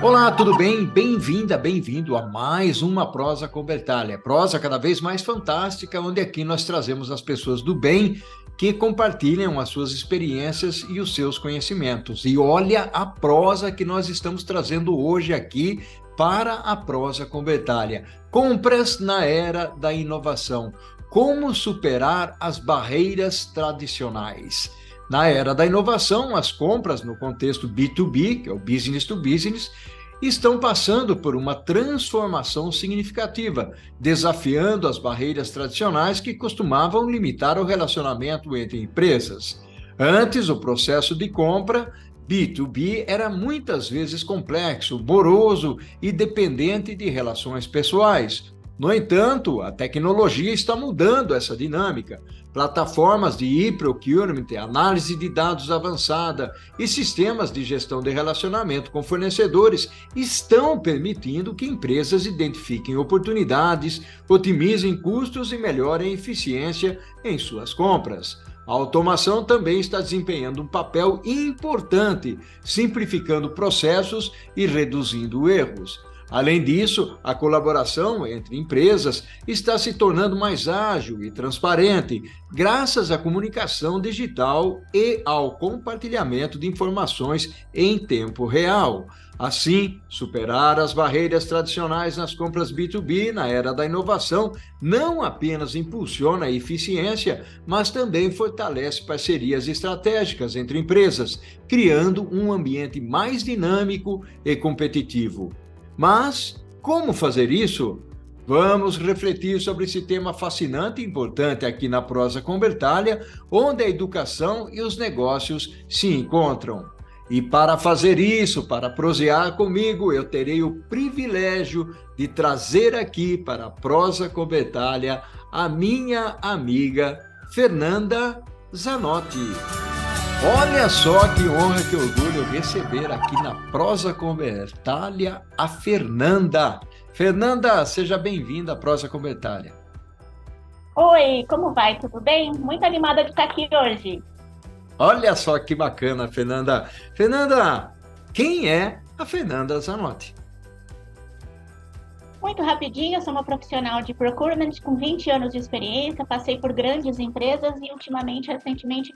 Olá, tudo bem? Bem-vinda, bem-vindo a mais uma Prosa com Bertalha. Prosa cada vez mais fantástica, onde aqui nós trazemos as pessoas do bem que compartilham as suas experiências e os seus conhecimentos. E olha a prosa que nós estamos trazendo hoje aqui para a Prosa com Bertalha. Compras na era da inovação. Como superar as barreiras tradicionais? Na era da inovação, as compras no contexto B2B, que é o business to business, estão passando por uma transformação significativa, desafiando as barreiras tradicionais que costumavam limitar o relacionamento entre empresas. Antes, o processo de compra B2B era muitas vezes complexo, moroso e dependente de relações pessoais. No entanto, a tecnologia está mudando essa dinâmica. Plataformas de e-procurement, análise de dados avançada e sistemas de gestão de relacionamento com fornecedores estão permitindo que empresas identifiquem oportunidades, otimizem custos e melhorem a eficiência em suas compras. A automação também está desempenhando um papel importante, simplificando processos e reduzindo erros. Além disso, a colaboração entre empresas está se tornando mais ágil e transparente, graças à comunicação digital e ao compartilhamento de informações em tempo real. Assim, superar as barreiras tradicionais nas compras B2B na era da inovação não apenas impulsiona a eficiência, mas também fortalece parcerias estratégicas entre empresas, criando um ambiente mais dinâmico e competitivo. Mas como fazer isso? Vamos refletir sobre esse tema fascinante e importante aqui na Prosa com Bertalha, onde a educação e os negócios se encontram. E para fazer isso, para prosear comigo, eu terei o privilégio de trazer aqui para a Prosa com Bertalha a minha amiga Fernanda Zanotti. Olha só que honra, que orgulho receber aqui na Prosa com Bertalha a Fernanda. Fernanda, seja bem-vinda à Prosa com Bertalha. Oi, como vai? Tudo bem? Muito animada de estar aqui hoje. Olha só que bacana, Fernanda. Fernanda, quem é a Fernanda Zanotti? Muito rapidinho, eu sou uma profissional de procurement com 20 anos de experiência, passei por grandes empresas e recentemente,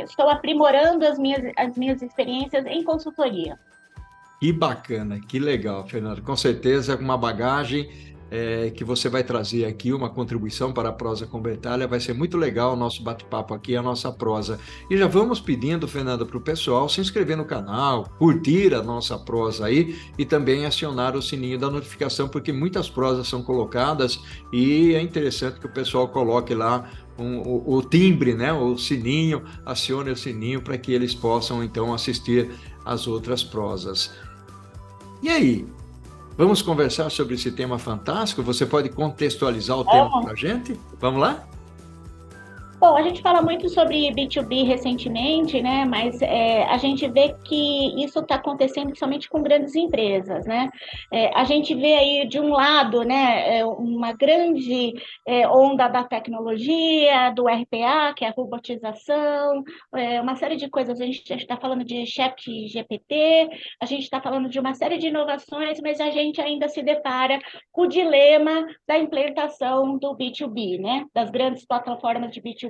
estou aprimorando as minhas experiências em consultoria. Que bacana, que legal, Fernanda. Com certeza é uma bagagem que você vai trazer aqui, uma contribuição para a Prosa com Bertalha. Vai ser muito legal o nosso bate-papo aqui, a nossa prosa. E já vamos pedindo, Fernanda, para o pessoal se inscrever no canal, curtir a nossa prosa aí e também acionar o sininho da notificação, porque muitas prosas são colocadas e é interessante que o pessoal coloque lá o timbre, né? O sininho, acione o sininho para que eles possam então assistir as outras prosas. E aí, vamos conversar sobre esse tema fantástico? Você pode contextualizar o tema para a gente? Vamos lá? Bom, a gente fala muito sobre B2B recentemente, né? Mas a gente vê que isso está acontecendo somente com grandes empresas, né? A gente vê aí, de um lado, né, uma grande onda da tecnologia, do RPA, que é a robotização, uma série de coisas. A gente está falando de chat GPT, a gente está falando de uma série de inovações, mas a gente ainda se depara com o dilema da implementação do B2B, né? Das grandes plataformas de B2B.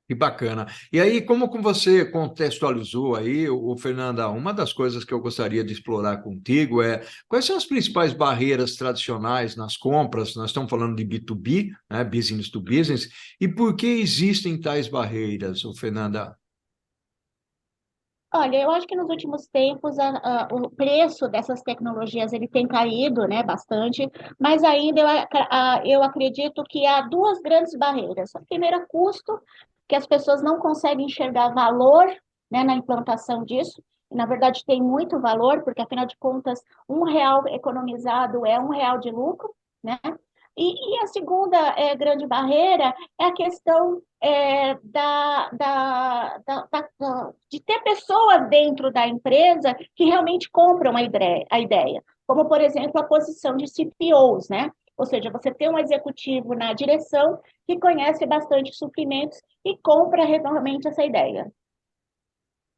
Que bacana. E aí, como que você contextualizou aí, Fernanda, uma das coisas que eu gostaria de explorar contigo é quais são as principais barreiras tradicionais nas compras? Nós estamos falando de B2B, né, business to business, e por que existem tais barreiras, Fernanda? Olha, eu acho que nos últimos tempos o preço dessas tecnologias ele tem caído, né, bastante, mas ainda eu acredito que há duas grandes barreiras. A primeira, custo, que as pessoas não conseguem enxergar valor, né, na implantação disso. E, na verdade, tem muito valor, porque, afinal de contas, R$ 1 economizado é R$ 1 de lucro, né? E a segunda grande barreira é a questão de ter pessoas dentro da empresa que realmente compram a ideia, como, por exemplo, a posição de CPOs, né? Ou seja, você tem um executivo na direção que conhece bastante suprimentos e compra realmente essa ideia.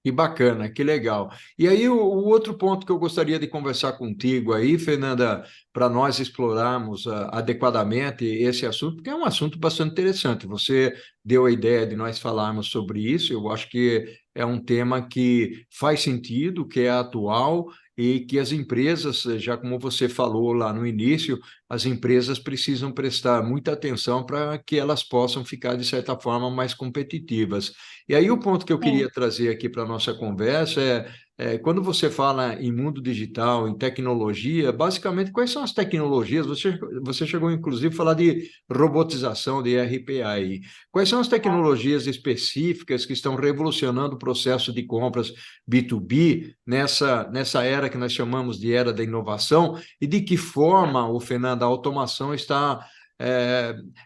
Que bacana, que legal. E aí, o outro ponto que eu gostaria de conversar contigo aí, Fernanda, para nós explorarmos adequadamente esse assunto, porque é um assunto bastante interessante. Você deu a ideia de nós falarmos sobre isso, eu acho que é um tema que faz sentido, que é atual e que as empresas, já como você falou lá no início, as empresas precisam prestar muita atenção para que elas possam ficar, de certa forma, mais competitivas. E aí o ponto que eu queria Sim. trazer aqui para a nossa conversa é quando você fala em mundo digital, em tecnologia, basicamente quais são as tecnologias? Você chegou inclusive a falar de robotização, de RPA aí. Quais são as tecnologias específicas que estão revolucionando o processo de compras B2B nessa era que nós chamamos de era da inovação e de que forma, o Fernando, a automação está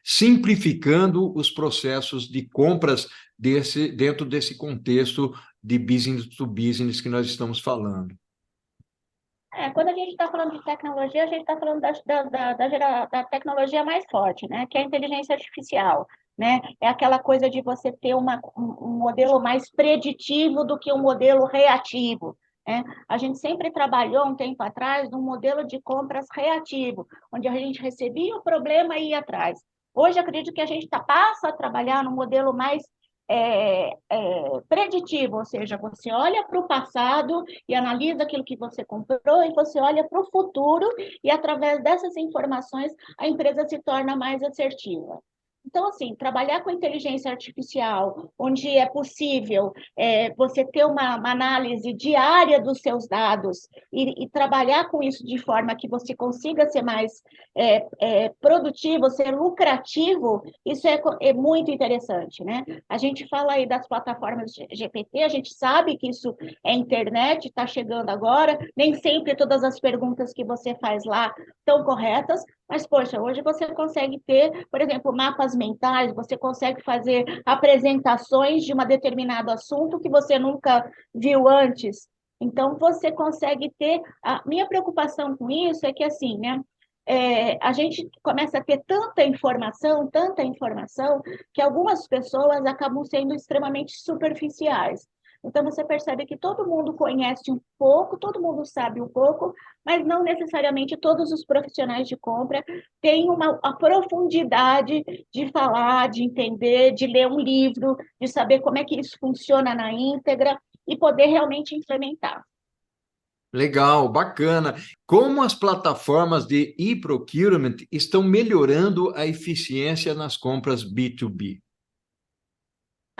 simplificando os processos de compras dentro desse contexto de business to business que nós estamos falando. Quando a gente está falando de tecnologia, a gente está falando da tecnologia mais forte, né? Que é a inteligência artificial, né? É aquela coisa de você ter um modelo mais preditivo do que um modelo reativo, né? A gente sempre trabalhou um tempo atrás num modelo de compras reativo, onde a gente recebia o problema e ia atrás. Hoje, acredito que a gente passa a trabalhar num modelo mais preditivo, ou seja, você olha para o passado e analisa aquilo que você comprou, e você olha para o futuro, e através dessas informações a empresa se torna mais assertiva. Então, assim, trabalhar com inteligência artificial, onde é possível você ter uma análise diária dos seus dados e trabalhar com isso de forma que você consiga ser mais produtivo, ser lucrativo, isso é muito interessante, né? A gente fala aí das plataformas GPT, a gente sabe que isso é internet, está chegando agora, nem sempre todas as perguntas que você faz lá estão corretas, mas, poxa, hoje você consegue ter, por exemplo, mapas mentais, você consegue fazer apresentações de um determinado assunto que você nunca viu antes. Então, você consegue ter. A minha preocupação com isso é que, assim, né? A gente começa a ter tanta informação, que algumas pessoas acabam sendo extremamente superficiais. Então, você percebe que todo mundo conhece um pouco, todo mundo sabe um pouco, mas não necessariamente todos os profissionais de compra têm a profundidade de falar, de entender, de ler um livro, de saber como é que isso funciona na íntegra e poder realmente implementar. Legal, bacana. Como as plataformas de e-procurement estão melhorando a eficiência nas compras B2B?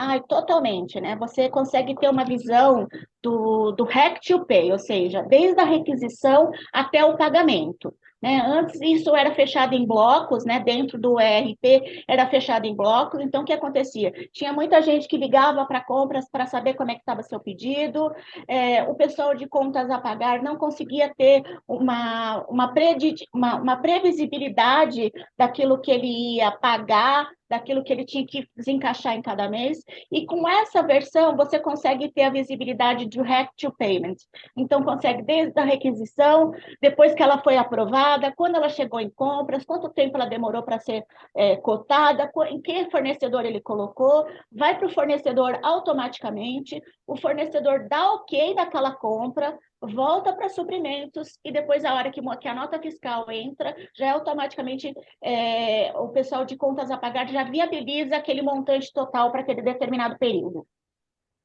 Ai, totalmente, né? Você consegue ter uma visão do hack to pay, ou seja, desde a requisição até o pagamento, né? Antes isso era fechado em blocos, né? Dentro do ERP era fechado em blocos, então o que acontecia? Tinha muita gente que ligava para compras para saber como é que estava seu pedido, o pessoal de contas a pagar não conseguia ter uma previsibilidade daquilo que ele ia pagar, daquilo que ele tinha que desencaixar em cada mês. E com essa versão, você consegue ter a visibilidade do hack to payment. Então, consegue desde a requisição, depois que ela foi aprovada, quando ela chegou em compras, quanto tempo ela demorou para ser cotada, em que fornecedor ele colocou, vai para o fornecedor automaticamente, o fornecedor dá ok daquela compra, volta para suprimentos e depois a hora que a nota fiscal entra, já automaticamente o pessoal de contas a pagar já viabiliza aquele montante total para aquele determinado período.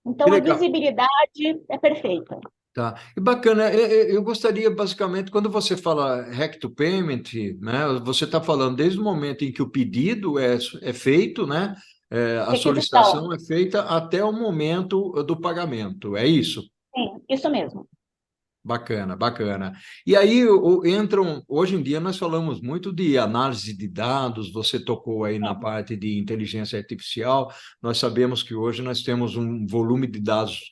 Que Então, a legal. visibilidade é perfeita. Tá. E bacana, eu gostaria basicamente, quando você fala hack to payment, né, você está falando desde o momento em que o pedido é feito, né, a Requisição. solicitação é feita até o momento do pagamento, é isso? Sim, isso mesmo. Bacana, bacana. E aí entram, hoje em dia nós falamos muito de análise de dados, você tocou aí na Sim. parte de inteligência artificial, nós sabemos que hoje nós temos um volume de dados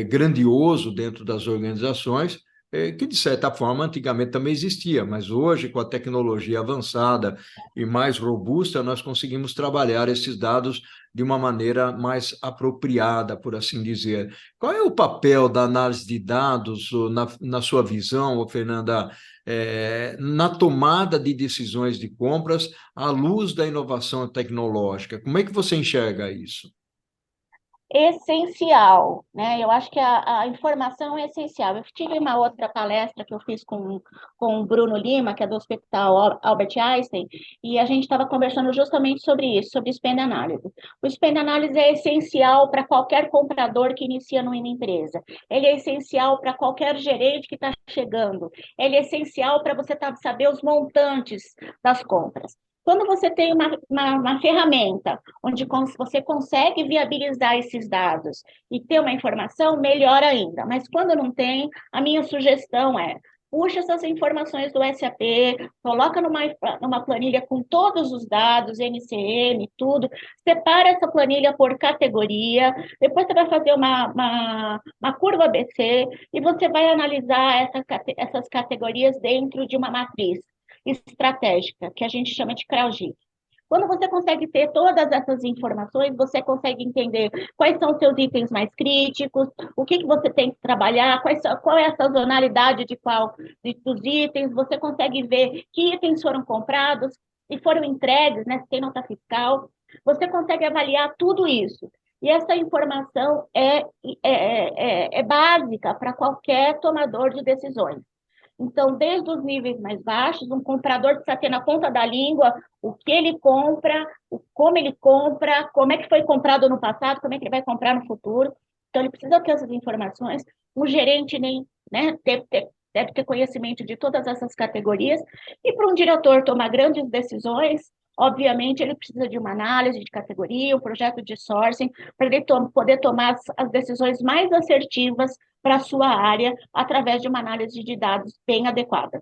grandioso dentro das organizações, que de certa forma antigamente também existia, mas hoje com a tecnologia avançada e mais robusta, nós conseguimos trabalhar esses dados de uma maneira mais apropriada, por assim dizer. Qual é o papel da análise de dados, na sua visão, Fernanda, na tomada de decisões de compras à luz da inovação tecnológica? Como é que você enxerga isso? essencial, né? Eu acho que a informação é essencial. Eu tive uma outra palestra que eu fiz com o Bruno Lima, que é do Hospital Albert Einstein, e a gente estava conversando justamente sobre isso, sobre spend analysis. O spend analysis é essencial para qualquer comprador que inicia numa empresa. Ele é essencial para qualquer gerente que está chegando. Ele é essencial para você saber os montantes das compras. Quando você tem uma ferramenta onde você consegue viabilizar esses dados e ter uma informação, melhor ainda. Mas quando não tem, a minha sugestão é puxa essas informações do SAP, coloca numa planilha com todos os dados, NCM, tudo, separa essa planilha por categoria, depois você vai fazer uma curva ABC e você vai analisar essas categorias dentro de uma matriz estratégica, que a gente chama de CRAUGIC. Quando você consegue ter todas essas informações, você consegue entender quais são os seus itens mais críticos, o que você tem que trabalhar, qual é a sazonalidade dos itens, você consegue ver que itens foram comprados e foram entregues, né, se tem nota fiscal, você consegue avaliar tudo isso. E essa informação é básica para qualquer tomador de decisões. Então, desde os níveis mais baixos, um comprador precisa ter na ponta da língua o que ele compra, como ele compra, como é que foi comprado no passado, como é que ele vai comprar no futuro. Então, ele precisa ter essas informações. O gerente nem, né, deve ter conhecimento de todas essas categorias. E para um diretor tomar grandes decisões, obviamente, ele precisa de uma análise de categoria, um projeto de sourcing, para ele poder tomar as decisões mais assertivas para a sua área através de uma análise de dados bem adequada.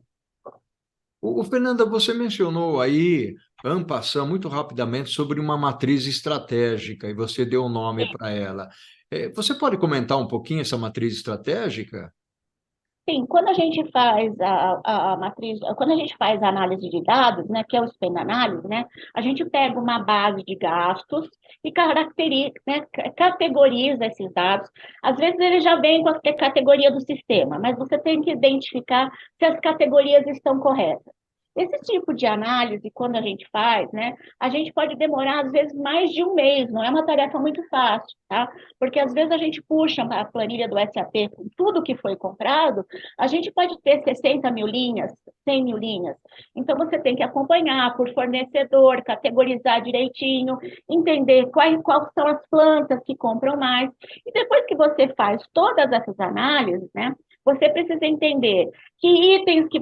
Fernanda, você mencionou aí, en passant, muito rapidamente, sobre uma matriz estratégica, e você deu o nome para ela. Você pode comentar um pouquinho essa matriz estratégica? Sim, quando a gente faz a matriz, quando a gente faz a análise de dados, né, que é o spend analysis, né, a gente pega uma base de gastos e né, categoriza esses dados. Às vezes ele já vem com a categoria do sistema, mas você tem que identificar se as categorias estão corretas. Esse tipo de análise, quando a gente faz, né, a gente pode demorar, às vezes, mais de um mês, não é uma tarefa muito fácil, tá? Porque, às vezes, a gente puxa a planilha do SAP com tudo que foi comprado, a gente pode ter 60 mil linhas, 100 mil linhas. Então, você tem que acompanhar por fornecedor, categorizar direitinho, entender quais são as plantas que compram mais. E depois que você faz todas essas análises, né, você precisa entender que itens que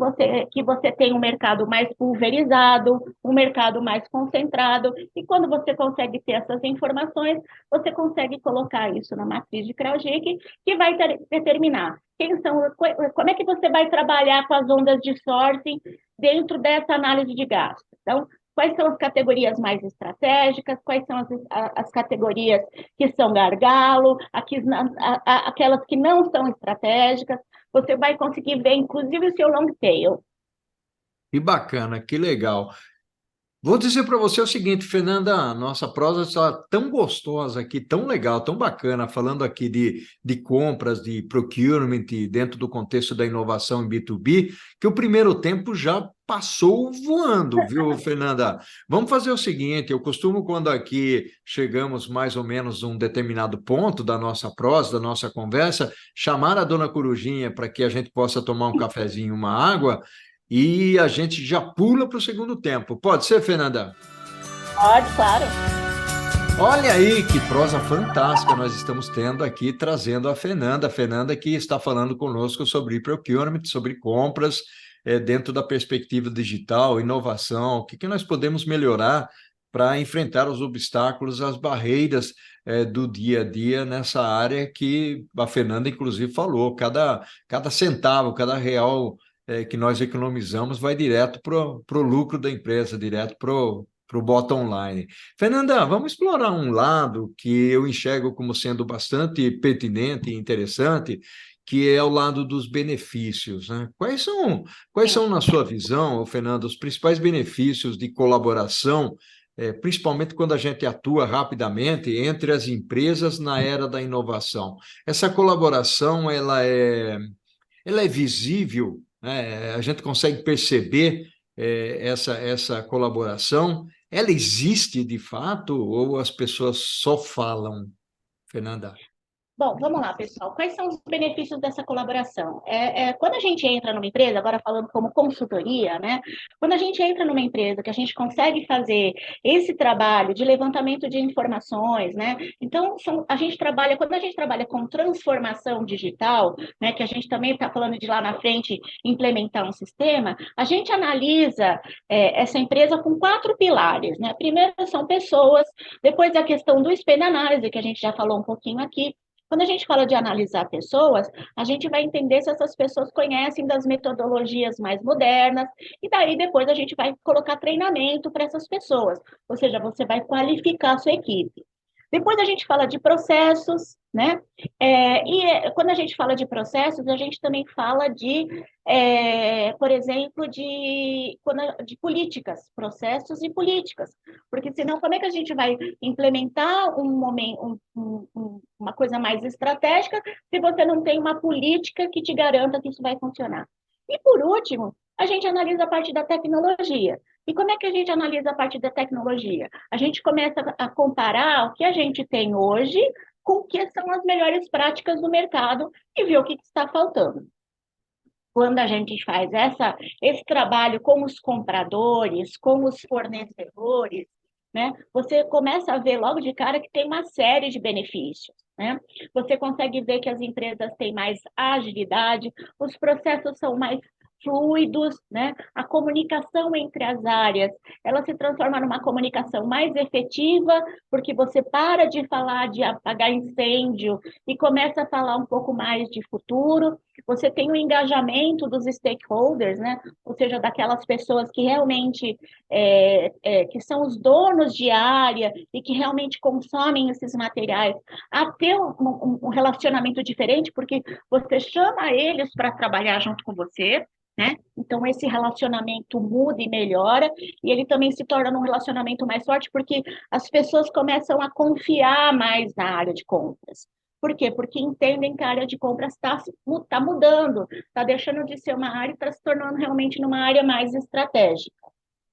você tem um mercado mais pulverizado, um mercado mais concentrado, e quando você consegue ter essas informações, você consegue colocar isso na matriz de Kraujic, que vai determinar como é que você vai trabalhar com as ondas de sourcing dentro dessa análise de gastos. Então, quais são as categorias mais estratégicas, quais são as categorias que são gargalo, aquelas que não são estratégicas, você vai conseguir ver, inclusive, o seu long tail. Que bacana, que legal. Vou dizer para você o seguinte, Fernanda, a nossa prosa está tão gostosa aqui, tão legal, tão bacana, falando aqui de compras, de procurement, dentro do contexto da inovação em B2B, que o primeiro tempo já passou voando, viu, Fernanda? Vamos fazer o seguinte, eu costumo, quando aqui chegamos mais ou menos a um determinado ponto da nossa prosa, da nossa conversa, chamar a dona Corujinha para que a gente possa tomar um cafezinho, uma água, e a gente já pula para o segundo tempo. Pode ser, Fernanda? Pode, claro. Olha aí que prosa fantástica nós estamos tendo aqui, trazendo a Fernanda que está falando conosco sobre procurement, sobre compras, dentro da perspectiva digital, inovação, o que, que nós podemos melhorar para enfrentar os obstáculos, as barreiras do dia a dia nessa área que a Fernanda, inclusive, falou. Cada centavo, cada real que nós economizamos vai direto para o lucro da empresa, direto para o bottom line. Fernanda, vamos explorar um lado que eu enxergo como sendo bastante pertinente e interessante, que é o lado dos benefícios, né? Quais são, na sua visão, Fernanda, os principais benefícios de colaboração, principalmente quando a gente atua rapidamente entre as empresas na era da inovação? Essa colaboração, ela é visível, né? A gente consegue perceber essa colaboração. Ela existe de fato ou as pessoas só falam? Fernanda? Bom, vamos lá, pessoal. Quais são os benefícios dessa colaboração? Quando a gente entra numa empresa, agora falando como consultoria, né? Quando a gente entra numa empresa que a gente consegue fazer esse trabalho de levantamento de informações, né? Então, quando a gente trabalha com transformação digital, né? Que a gente também está falando de lá na frente implementar um sistema, a gente analisa essa empresa com 4 pilares, né? Primeiro são pessoas, depois a questão do espelho análise, que a gente já falou um pouquinho aqui. Quando a gente fala de analisar pessoas, a gente vai entender se essas pessoas conhecem das metodologias mais modernas, e daí depois a gente vai colocar treinamento para essas pessoas, ou seja, você vai qualificar a sua equipe. Depois a gente fala de processos, né? Quando a gente fala de processos, a gente também fala por exemplo, de políticas, processos e políticas. Porque senão, como é que a gente vai implementar uma coisa mais estratégica se você não tem uma política que te garanta que isso vai funcionar? E por último, a gente analisa a parte da tecnologia. E como é que a gente analisa a parte da tecnologia? A gente começa a comparar o que a gente tem hoje com o que são as melhores práticas do mercado e ver o que está faltando. Quando a gente faz esse trabalho com os compradores, com os fornecedores, né, você começa a ver logo de cara que tem uma série de benefícios. Né? Você consegue ver que as empresas têm mais agilidade, os processos são mais fluidos, né? A comunicação entre as áreas, ela se transforma numa comunicação mais efetiva, porque você para de falar de apagar incêndio e começa a falar um pouco mais de futuro. Você tem o engajamento dos stakeholders, né? Ou seja, daquelas pessoas que realmente que são os donos de área e que realmente consomem esses materiais, a ter um relacionamento diferente, porque você chama eles para trabalhar junto com você, né? Então, esse relacionamento muda e melhora, e ele também se torna um relacionamento mais forte, porque as pessoas começam a confiar mais na área de compras. Por quê? Porque entendem que a área de compras tá mudando, está deixando de ser uma área e está se tornando realmente numa área mais estratégica.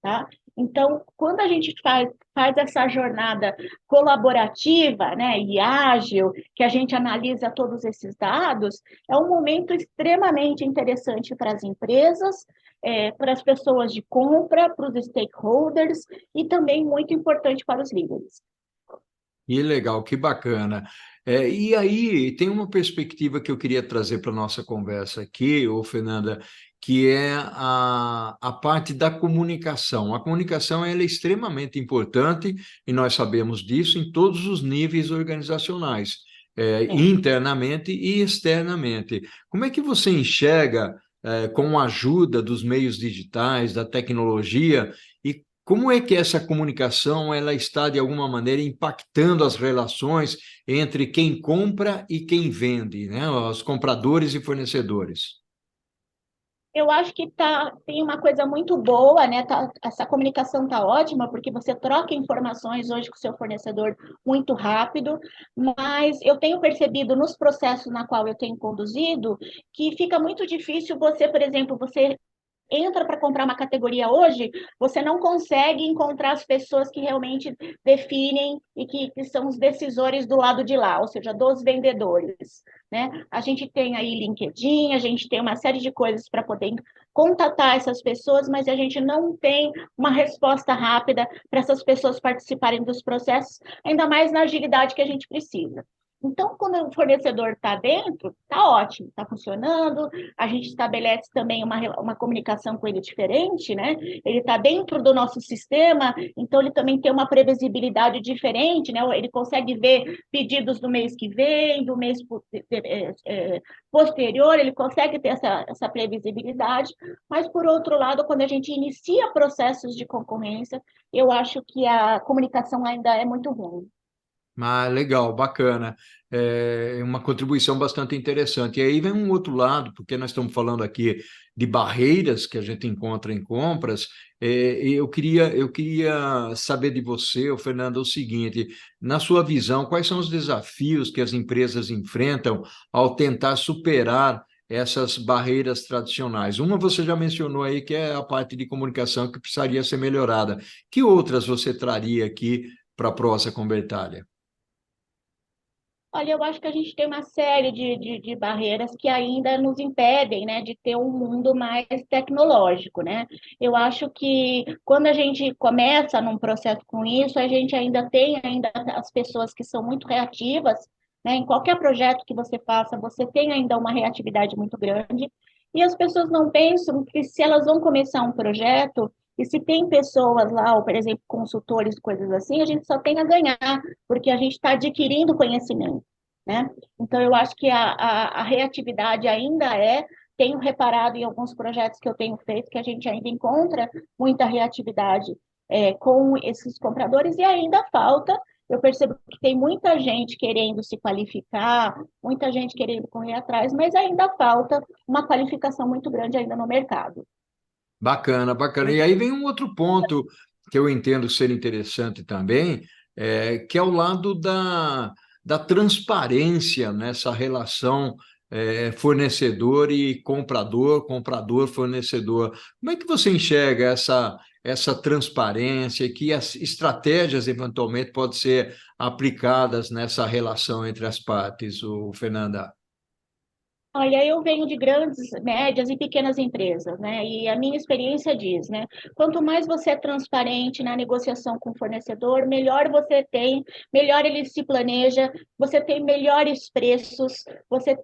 Tá? Então, quando a gente faz essa jornada colaborativa, né, e ágil, que a gente analisa todos esses dados, é um momento extremamente interessante para as empresas, para as pessoas de compra, para os stakeholders e também muito importante para os líderes. Que legal, que bacana. E aí, tem uma perspectiva que eu queria trazer para a nossa conversa aqui, ô Fernanda, que é a parte da comunicação. A comunicação ela é extremamente importante, e nós sabemos disso em todos os níveis organizacionais, internamente e externamente. Como é que você enxerga, com a ajuda dos meios digitais, da tecnologia, e como é que essa comunicação ela está, de alguma maneira, impactando as relações entre quem compra e quem vende, né? Os compradores e fornecedores? Eu acho que tem uma coisa muito boa, né? Essa comunicação tá ótima, porque você troca informações hoje com o seu fornecedor muito rápido, mas eu tenho percebido nos processos na qual eu tenho conduzido que fica muito difícil você, por exemplo, você entra para comprar uma categoria hoje, você não consegue encontrar as pessoas que realmente definem e que são os decisores do lado de lá, ou seja, dos vendedores. Né? A gente tem aí LinkedIn, a gente tem uma série de coisas para poder contatar essas pessoas, mas a gente não tem uma resposta rápida para essas pessoas participarem dos processos, ainda mais na agilidade que a gente precisa. Então, quando o fornecedor está dentro, está ótimo, está funcionando, a gente estabelece também uma comunicação com ele diferente, né? Ele está dentro do nosso sistema, então ele também tem uma previsibilidade diferente, né? Ele consegue ver pedidos do mês que vem, do mês posterior, ele consegue ter essa previsibilidade, mas, por outro lado, quando a gente inicia processos de concorrência, eu acho que a comunicação ainda é muito ruim. Ah, legal, bacana. É uma contribuição bastante interessante. E aí vem um outro lado, porque nós estamos falando aqui de barreiras que a gente encontra em compras. E eu queria saber de você, ô Fernando, o seguinte: na sua visão, quais são os desafios que as empresas enfrentam ao tentar superar essas barreiras tradicionais? Uma você já mencionou aí, que é a parte de comunicação que precisaria ser melhorada. Que outras você traria aqui para a Prosa Convertalha? Olha, eu acho que a gente tem uma série de barreiras que ainda nos impedem, né, de ter um mundo mais tecnológico, né? Eu acho que quando a gente começa num processo com isso, a gente ainda tem ainda as pessoas que são muito reativas, né? Em qualquer projeto que você faça, você tem ainda uma reatividade muito grande, e as pessoas não pensam que se elas vão começar um projeto, e se tem pessoas lá, ou, por exemplo, consultores, coisas assim, a gente só tem a ganhar porque a gente está adquirindo conhecimento, né? Então, eu acho que a reatividade ainda tenho reparado em alguns projetos que eu tenho feito, que a gente ainda encontra muita reatividade com esses compradores, e ainda falta, eu percebo que tem muita gente querendo se qualificar, muita gente querendo correr atrás, mas ainda falta uma qualificação muito grande ainda no mercado. Bacana, bacana. E aí vem um outro ponto que eu entendo ser interessante também, que é o lado da transparência nessa relação fornecedor e comprador, comprador-fornecedor. Como é que você enxerga essa transparência e que as estratégias eventualmente podem ser aplicadas nessa relação entre as partes, Fernanda? Olha, eu venho de grandes, médias e pequenas empresas, né? E a minha experiência diz, né? Quanto mais você é transparente na negociação com o fornecedor, melhor você tem, melhor ele se planeja, você tem melhores preços,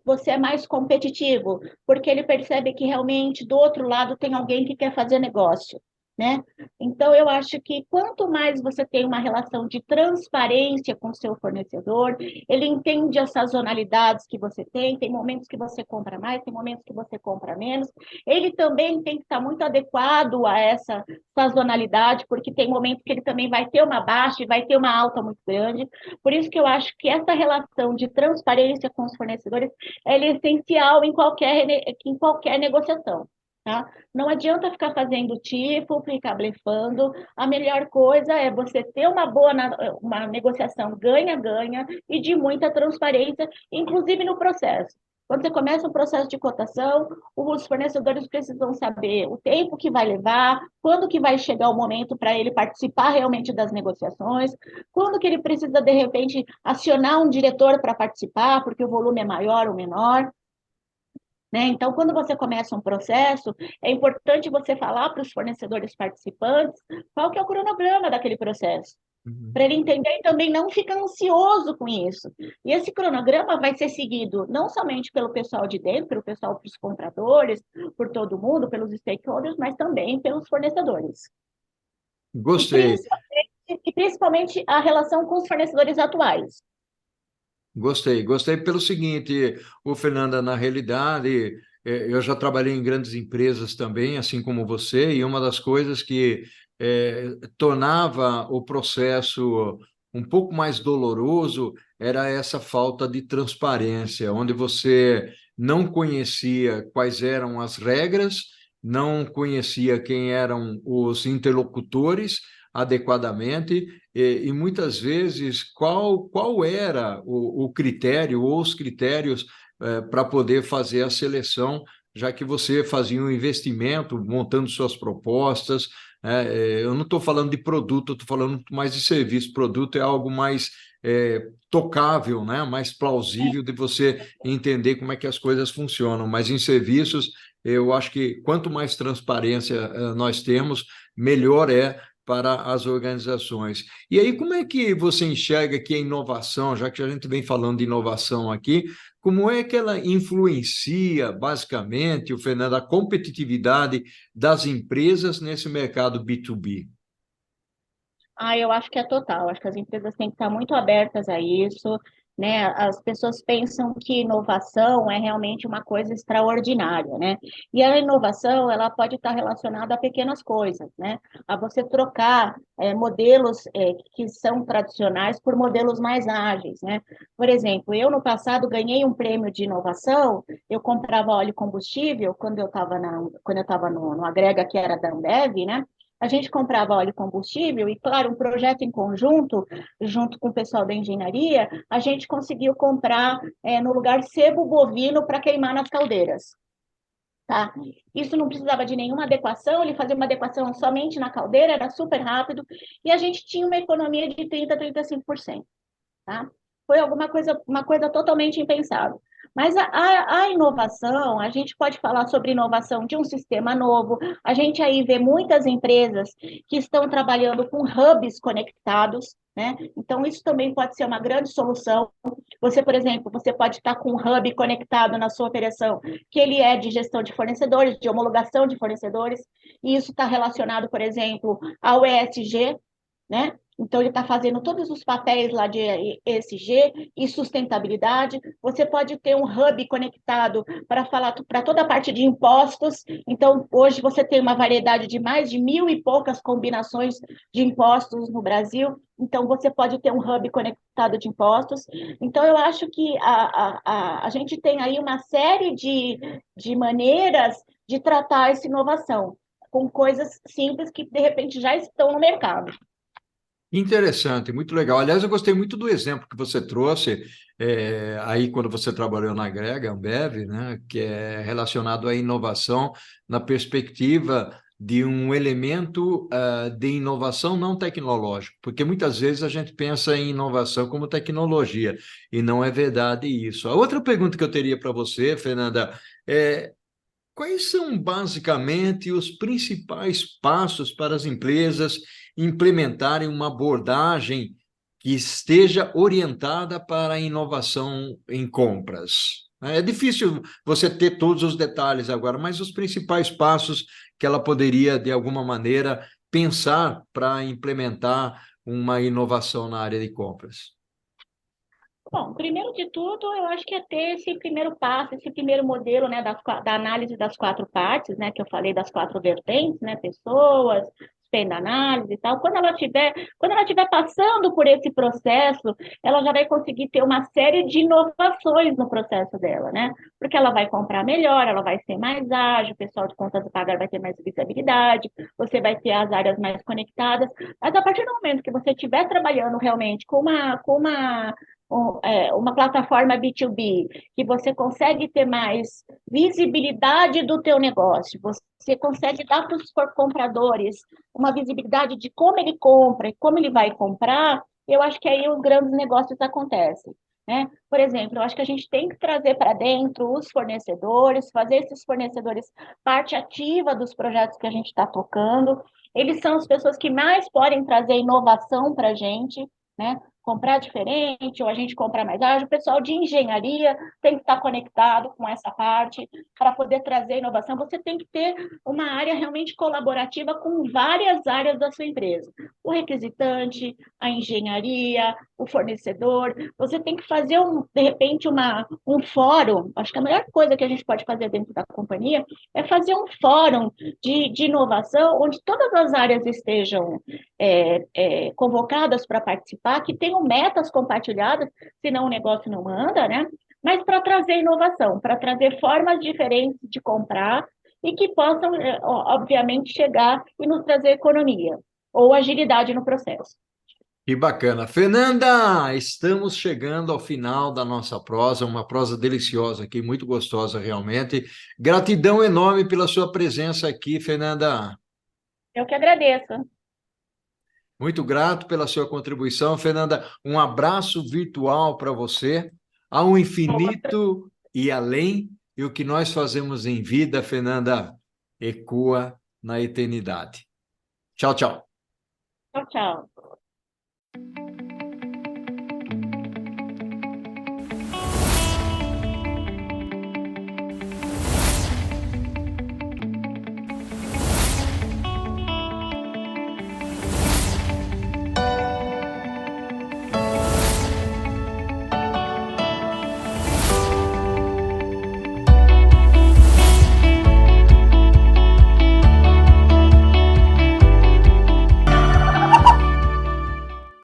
você é mais competitivo, porque ele percebe que realmente do outro lado tem alguém que quer fazer negócio, né? Então, eu acho que quanto mais você tem uma relação de transparência com o seu fornecedor, ele entende as sazonalidades que você tem momentos que você compra mais, tem momentos que você compra menos. Ele também tem que estar muito adequado a essa sazonalidade, porque tem momentos que ele também vai ter uma baixa e vai ter uma alta muito grande. Por isso que eu acho que essa relação de transparência com os fornecedores é essencial em qualquer negociação. Tá? Não adianta ficar fazendo tipo, ficar blefando. A melhor coisa é você ter uma negociação ganha-ganha e de muita transparência, inclusive no processo. Quando você começa um processo de cotação, os fornecedores precisam saber o tempo que vai levar, quando que vai chegar o momento para ele participar realmente das negociações, quando que ele precisa, de repente, acionar um diretor para participar, porque o volume é maior ou menor. Né? Então, quando você começa um processo, é importante você falar para os fornecedores participantes qual que é o cronograma daquele processo, Uhum. para ele entender e também não ficar ansioso com isso. E esse cronograma vai ser seguido não somente pelo pessoal de dentro, pelo pessoal dos compradores, por todo mundo, pelos stakeholders, mas também pelos fornecedores. E Gostei. principalmente a relação com os fornecedores atuais. Gostei, gostei pelo seguinte, Fernanda, na realidade, eu já trabalhei em grandes empresas também, assim como você, e uma das coisas que tornava o processo um pouco mais doloroso era essa falta de transparência, onde você não conhecia quais eram as regras, não conhecia quem eram os interlocutores adequadamente e muitas vezes qual era o critério ou os critérios para poder fazer a seleção, já que você fazia um investimento montando suas propostas. Eu não estou falando de produto, eu estou falando mais de serviço. Produto é algo mais tocável, né? Mais plausível de você entender como é que as coisas funcionam. Mas em serviços, eu acho que quanto mais transparência nós temos, melhor é para as organizações. E aí, como é que você enxerga que a inovação, já que a gente vem falando de inovação aqui, como é que ela influencia, basicamente, o Fernando, a competitividade das empresas nesse mercado B2B? Eu acho que é total. Acho que as empresas têm que estar muito abertas a isso, né? As pessoas pensam que inovação é realmente uma coisa extraordinária, né? E a inovação, ela pode estar relacionada a pequenas coisas, né? A você trocar modelos que são tradicionais por modelos mais ágeis, né? Por exemplo, eu no passado ganhei um prêmio de inovação, eu comprava óleo combustível quando eu estava no Agrega, que era da Ambev, né? A gente comprava óleo combustível e, claro, um projeto em conjunto, junto com o pessoal da engenharia, a gente conseguiu comprar no lugar sebo bovino para queimar nas caldeiras. Tá? Isso não precisava de nenhuma adequação, ele fazia uma adequação somente na caldeira, era super rápido, e a gente tinha uma economia de 30% a 35%. Tá? foi uma coisa totalmente impensável. Mas a inovação, a gente pode falar sobre inovação de um sistema novo. A gente aí vê muitas empresas que estão trabalhando com hubs conectados, né? Então, isso também pode ser uma grande solução. Você, por exemplo, você pode estar com um hub conectado na sua operação, que ele é de gestão de fornecedores, de homologação de fornecedores, e isso está relacionado, por exemplo, ao ESG, né? Então, ele está fazendo todos os papéis lá de ESG e sustentabilidade. Você pode ter um hub conectado para falar para toda a parte de impostos. Então, hoje você tem uma variedade de mais de 1.000 e poucas combinações de impostos no Brasil. Então, você pode ter um hub conectado de impostos. Então, eu acho que a gente tem aí uma série de maneiras de tratar essa inovação, com coisas simples que, de repente, já estão no mercado. Interessante, muito legal. Aliás, eu gostei muito do exemplo que você trouxe aí quando você trabalhou na Grega, Ambev, né, que é relacionado à inovação na perspectiva de um elemento de inovação não tecnológico, porque muitas vezes a gente pensa em inovação como tecnologia, e não é verdade isso. A outra pergunta que eu teria para você, Fernanda, é quais são basicamente os principais passos para as empresas implementarem uma abordagem que esteja orientada para a inovação em compras? É difícil você ter todos os detalhes agora, mas os principais passos que ela poderia, de alguma maneira, pensar para implementar uma inovação na área de compras. Bom, primeiro de tudo, eu acho que é ter esse primeiro passo, esse primeiro modelo, né, da análise das quatro partes, né, que eu falei das quatro vertentes, né, pessoas, da análise e tal. Quando ela tiver passando por esse processo, ela já vai conseguir ter uma série de inovações no processo dela, né? Porque ela vai comprar melhor, ela vai ser mais ágil, o pessoal de contas a pagar vai ter mais visibilidade, você vai ter as áreas mais conectadas. Mas a partir do momento que você estiver trabalhando realmente uma plataforma B2B, que você consegue ter mais visibilidade do teu negócio, você consegue dar para os compradores uma visibilidade de como ele compra e como ele vai comprar, eu acho que aí os grandes negócios acontecem. Né? Por exemplo, eu acho que a gente tem que trazer para dentro os fornecedores, fazer esses fornecedores parte ativa dos projetos que a gente está tocando. Eles são as pessoas que mais podem trazer inovação para a gente, né? Comprar diferente, ou a gente comprar mais ágil. O pessoal de engenharia tem que estar conectado com essa parte para poder trazer inovação. Você tem que ter uma área realmente colaborativa com várias áreas da sua empresa. O requisitante, a engenharia, o fornecedor. Você tem que fazer, de repente, um fórum. Acho que a melhor coisa que a gente pode fazer dentro da companhia é fazer um fórum de inovação onde todas as áreas estejam convocadas para participar, que tenham metas compartilhadas, senão o negócio não anda, né? Mas para trazer inovação, para trazer formas diferentes de comprar e que possam, obviamente, chegar e nos trazer economia ou agilidade no processo. Que bacana. Fernanda, estamos chegando ao final da nossa prosa, uma prosa deliciosa aqui, muito gostosa realmente. Gratidão enorme pela sua presença aqui, Fernanda. Eu que agradeço. Muito grato pela sua contribuição, Fernanda. Um abraço virtual para você, ao infinito e além, e o que nós fazemos em vida, Fernanda, ecoa na eternidade. Tchau, tchau. Tchau, tchau.